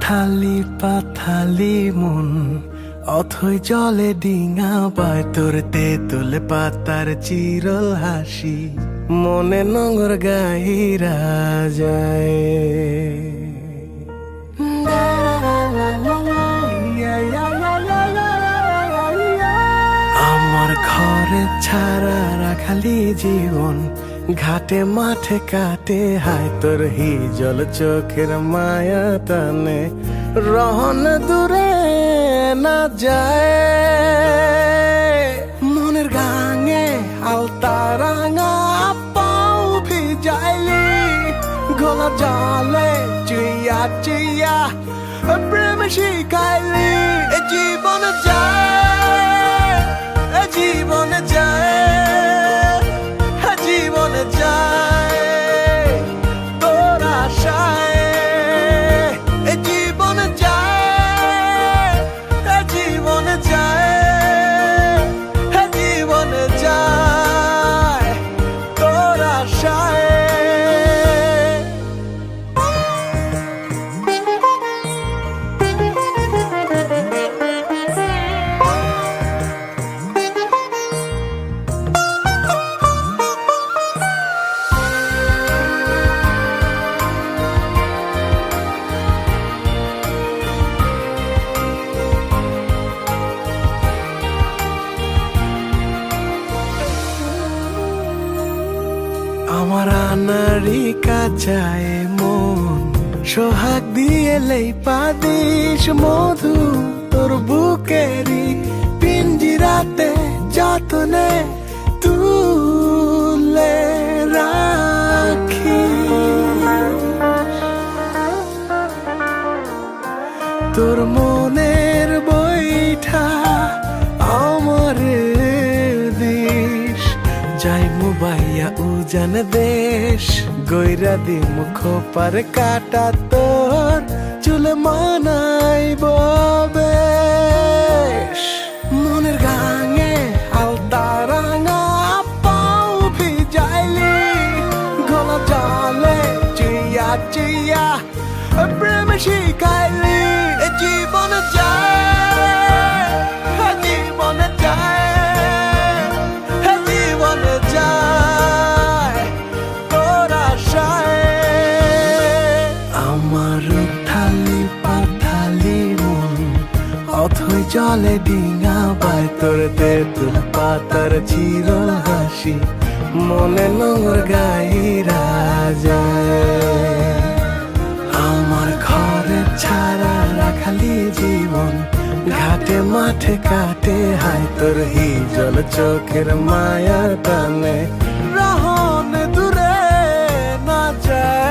থালি পাথালি মন অথই জলে ডিঙা পায় তোর তেঁতুল পাতার চিরল হাসি মনে নোংর গাইরা যায়। আমার ঘরে ছাড়া রাখালি জীবন ঘাটে মাঠে কাটে হায় তোর হিজল চোখের মায়া টানে রহন দূরে না যায়। মনের গাঙে আলতা রাঙা পাও ভিজাইলি গলা জালে চুইয়া চুইয়া প্রেম শিখাইলি জীবন যায় জীবন যায় জীবন যায় তোর আশায় জীবন যায় জীবন যায় জীবন যায় তোর আশায়। আমার আনারি কাচায় মন সোহাগ দিয়েলেই পাদিস মধু তোর বুকেরি পিঞ্জিরাতে যতনে তুলে রাখি তোর মনের বইঠা আমার যাই মুবাইয়া উজান দেশ গইরা দি মুখ পার কাটা তোর চুলে মানাইব বেশ। মনের গাঙে আলতা রাঙা পাও ভিজাইলি গলা জালে চিয়া চিয়া প্রেম শিখাইলি জীবন যায় জীবন যায় অথই জলে ডিঙা পায় তোর তেঁতুল পাতার চিরল হাসি মনে নোংর গাইরা যায়। আমার ঘরে ছাড়া রাখালি জীবন ঘাটে মাঠে কাটে হায় তোর হিজল চোখের মায়া টানে রহন দূরে না যায়।